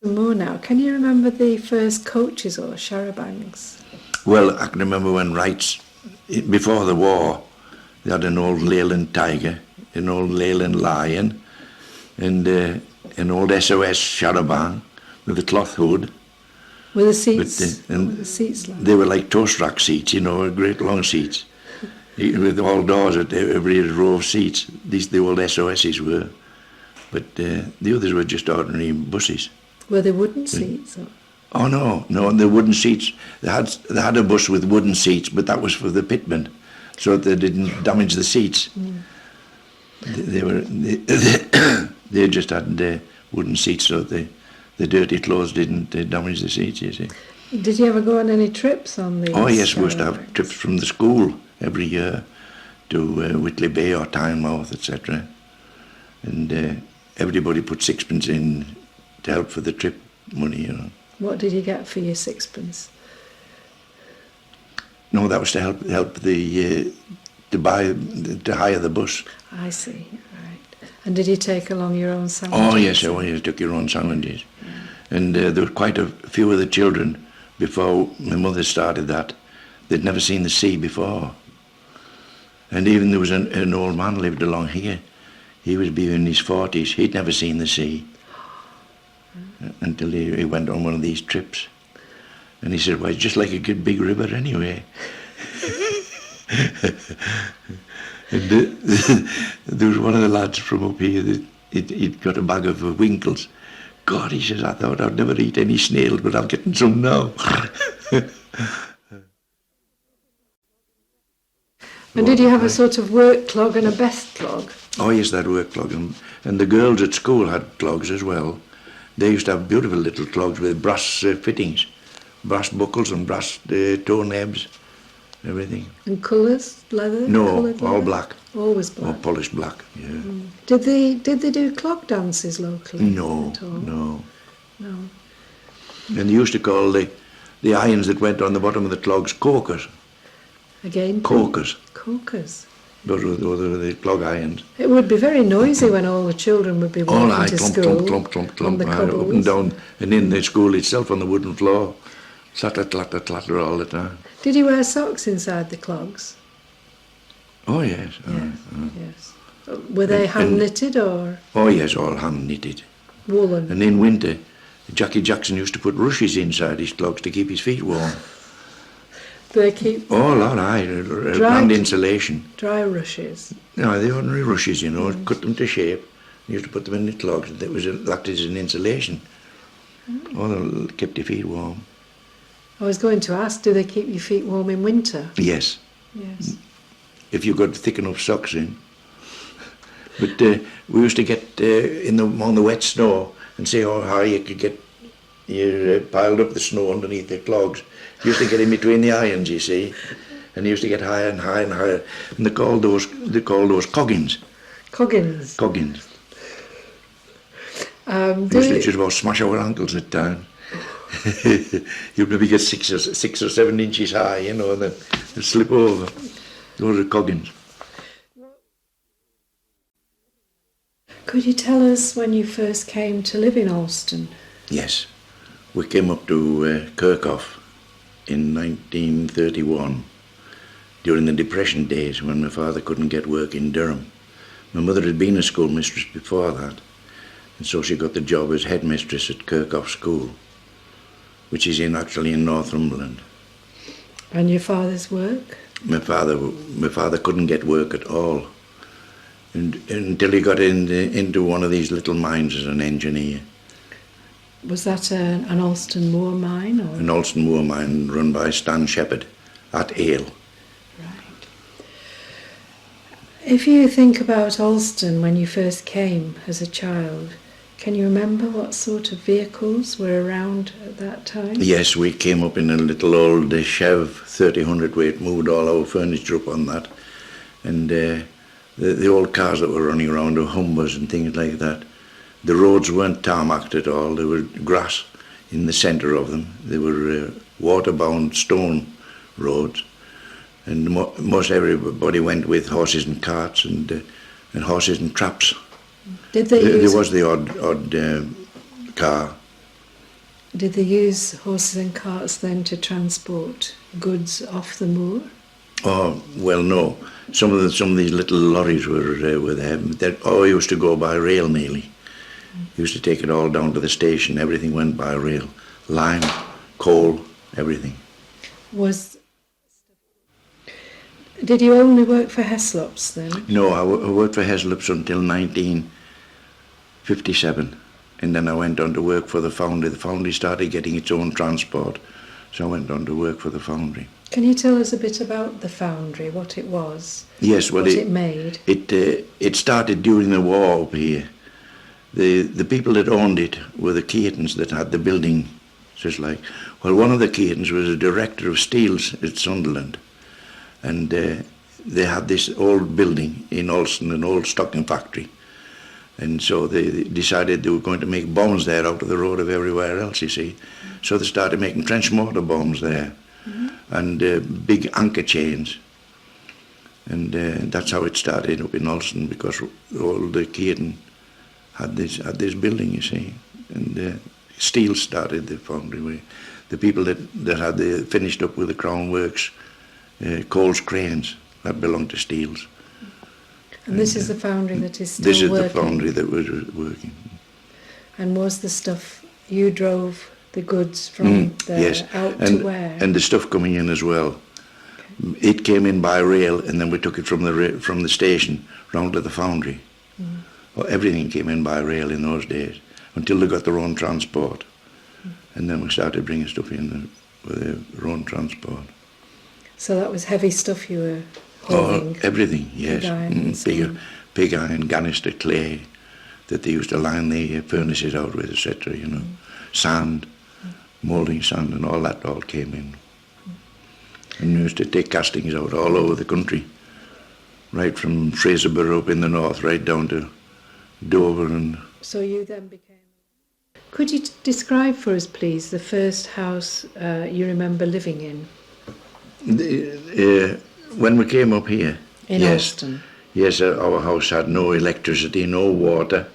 More now. Can you remember the first coaches or charabancs? Well, I can remember when Wrights, before the war, they had an old Leyland Tiger, an old Leyland Lion, and an old SOS charabanc with a cloth hood. With the seats? The seats like? They were like toast rack seats, you know, great long seats, with all doors at every row of seats. These the old SOSs were, but the others were just ordinary buses. Were they wooden seats? Or? Oh no, the wooden seats. They had a bus with wooden seats, but that was for the pitmen, so that they didn't damage the seats. Mm. They just had wooden seats, so the dirty clothes didn't damage the seats. You see. Did you ever go on any trips on these? Oh yes, we used to have trips from the school every year to Whitley Bay or Tynemouth, etc. And everybody put sixpence in to help for the trip money, you know. What did you get for your sixpence? No, that was to help the to hire the bus. I see, right. And did you take along your own sandwiches? Oh yes, you took your own sandwiches. Yeah. And there were quite a few of the children before my mother started that. They'd never seen the sea before. And even there was an old man lived along here. He was in his 40s. He'd never seen the sea until he went on one of these trips. And he said, well, it's just like a good big river anyway. And there was one of the lads from up here that he'd got a bag of winkles. God, he says, I thought I'd never eat any snails, but I'm getting some now. And did you have a sort of work clog and a best clog? Oh yes, that work clog. And the girls at school had clogs as well. They used to have beautiful little clogs with brass fittings, brass buckles and brass toe nabs, everything. And colours, leather? No, leather? all black. Always black. All polished black, yeah. Mm. Did they do clog dances locally? No, at all? No. And they used to call the irons that went on the bottom of the clogs corkers. Again? Corkers. Corkers. Those were the clog irons. It would be very noisy when all the children would be walking to school. Clump, on the cobbles. Up and down, and in the school itself on the wooden floor. Clatter, clatter, clatter all the time. Did you wear socks inside the clogs? Oh yes. Yes. Were they hand knitted or? Oh yes, all hand knitted. Woolen. And in winter, Jackie Jackson used to put rushes inside his clogs to keep his feet warm. They keep... Oh, all right, grand insulation. Dry rushes? No, the ordinary rushes, you know, cut them to shape. You used to put them in the clogs. That was acted as an insulation. Oh, they kept your feet warm. I was going to ask, do they keep your feet warm in winter? Yes. Yes. If you got thick enough socks in. But we used to get on the wet snow and see how high you could get. You piled up the snow underneath the clogs. You used to get in between the irons, you see, and you used to get higher and higher and higher. And they called those coggins. Coggins. Coggins. We used to just about smash our ankles at times. You'd maybe get 6 or 7 inches high, you know, and then slip over. Those are coggins. Could you tell us when you first came to live in Alston? Yes. We came up to Kirkhoff in 1931 during the Depression days when my father couldn't get work in Durham. My mother had been a schoolmistress before that, and so she got the job as headmistress at Kirkhoff School, which is actually in Northumberland. And your father's work? My father couldn't get work at all, until he got into one of these little mines as an engineer. Was that an Alston Moor mine? Or? An Alston Moor mine run by Stan Shepherd at Ale. Right. If you think about Alston when you first came as a child, can you remember what sort of vehicles were around at that time? Yes, we came up in a little old Chev 3000 weight, moved all our furniture up on that. And the old cars that were running around were Humbers and things like that. The roads weren't tarmacked at all. There was grass in the centre of them. They were water-bound stone roads. And most everybody went with horses and carts and horses and traps. Did they use... There was the odd car, Did they use horses and carts then to transport goods off the moor? Oh, well, no. Some of these little lorries were there. They all used to go by rail nearly. Used to take it all down to the station. Everything went by rail. Lime, coal, everything. Did you only work for Heslops then? No, I worked for Heslops until 1957. And then I went on to work for the foundry. The foundry started getting its own transport. So I went on to work for the foundry. Can you tell us a bit about the foundry, what it was? Yes, well, what it made? It started during the war up here. The people that owned it were the Keatons that had the building. Just like, well, one of the Keatons was a director of steels at Sunderland. And they had this old building in Alston, an old stocking factory. And so they decided they were going to make bombs there out of the road of everywhere else, you see. So they started making trench mortar bombs there. And big anchor chains. And that's how it started up in Alston, because all the Keaton had this building, you see. And steel started the foundry. The people that had finished up with the Crown Works, Coles Cranes, that belonged to Steels. And this is the foundry that is still this is working? The foundry that was working. And was the stuff, you drove the goods from there yes. out and, to where? And the stuff coming in as well. Okay. It came in by rail, and then we took it from the station round to the foundry. Well, everything came in by rail in those days, until they got their own transport. And then we started bringing stuff in with their own transport. So that was heavy stuff you were hauling? Oh, everything, yes. Pig iron, ganister, clay, that they used to line the furnaces out with, etc., you know. Sand, moulding sand, and all that all came in. And we used to take castings out all over the country, right from Fraserburgh up in the north, right down to Dover. And so you then became... Could you describe for us, please, the first house you remember living in? When we came up here, in Alston. Yes, our house had no electricity, no water,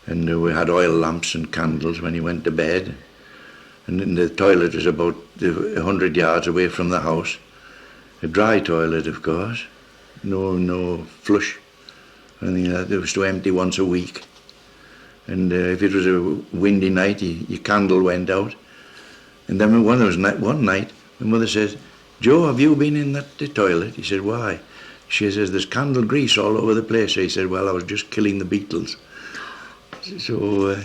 and we had oil lamps and candles when you went to bed. And then the toilet was about 100 yards away from the house. A dry toilet, of course, no flush, anything like that. It was to empty once a week. And if it was a windy night, your candle went out. And then one night, my mother says, "Joe, have you been in the toilet?" He said, "Why?" She says, "There's candle grease all over the place." He said, "Well, I was just killing the beetles." So...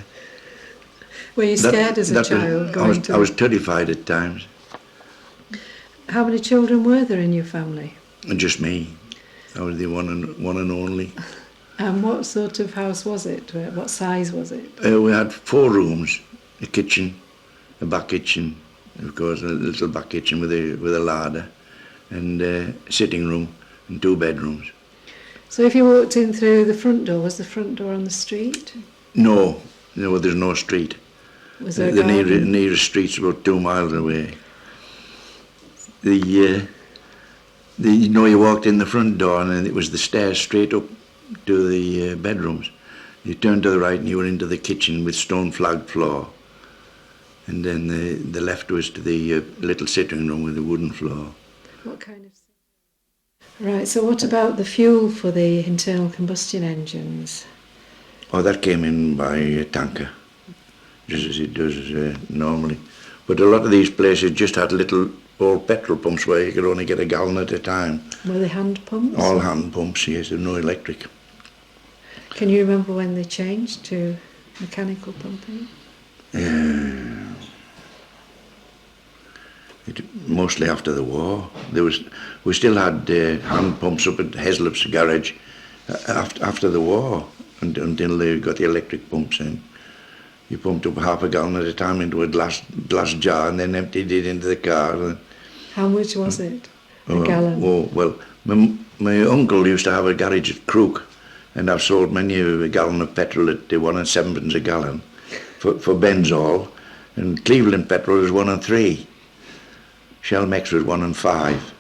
were you scared as a child? I was terrified at times. How many children were there in your family? Just me. I was the one and only. And what sort of house was it? What size was it? We had 4 rooms, a kitchen, a back kitchen, of course, a little back kitchen with a larder, and a sitting room and 2 bedrooms. So if you walked in through the front door, was the front door on the street? No, there's no street. Was there the nearest street's about 2 miles away. You walked in the front door, and it was the stairs straight up to the bedrooms. You turned to the right and you were into the kitchen with stone flagged floor. And then the left was to the little sitting room with the wooden floor. What kind of... Right, so what about the fuel for the internal combustion engines? Oh, that came in by a tanker, just as it does normally. But a lot of these places just had little old petrol pumps where you could only get a gallon at a time. Were they hand pumps? All hand pumps, yes, no electric. Can you remember when they changed to mechanical pumping? Mostly after the war. We still had hand pumps up at Heslop's garage after the war, until they got the electric pumps in. You pumped up half a gallon at a time into a glass jar and then emptied it into the car. How much was it, a gallon? Oh, well, my uncle used to have a garage at Crook, and I've sold many a gallon of petrol at 1 7 a gallon for Benzol, and Cleveland petrol was 1 3. Shellmex was 1 5.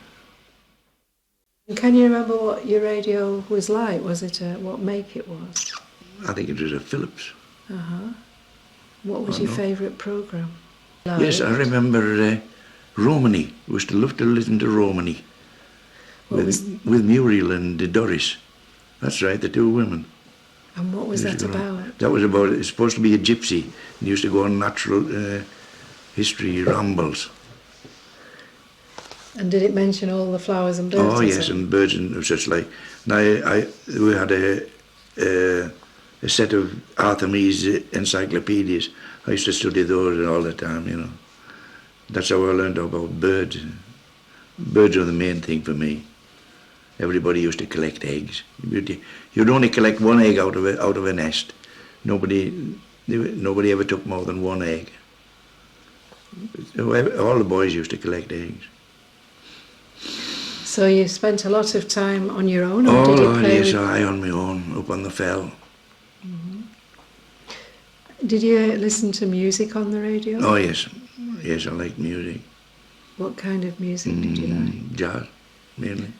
Can you remember what your radio was like? Was it what make it was? I think it was a Philips. What was your favourite programme? Yes, I remember Romany. We used to love to listen to Romany with Muriel and Doris. That's right, the two women. And what was that about? That was about, it's supposed to be a gypsy. He used to go on natural history rambles. And did it mention all the flowers and birds? Oh yes, and birds and such like. Now we had a set of Artemis encyclopedias. I used to study those all the time, you know. That's how I learned about birds. Birds are the main thing for me. Everybody used to collect eggs. You'd only collect one egg out of a nest. Nobody ever took more than one egg. All the boys used to collect eggs. So you spent a lot of time on your own, or did you play? Yes, I on my own, up on the fell. Mm-hmm. Did you listen to music on the radio? Oh yes, yes, I like music. What kind of music did you like? Jazz, mainly.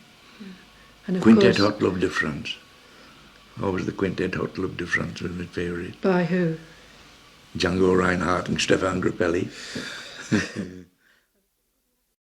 And of Quintet course, Hot Club de France. Always the Quintet Hot Club de France was my favourite. By who? Django Reinhardt and Stefan Grappelli.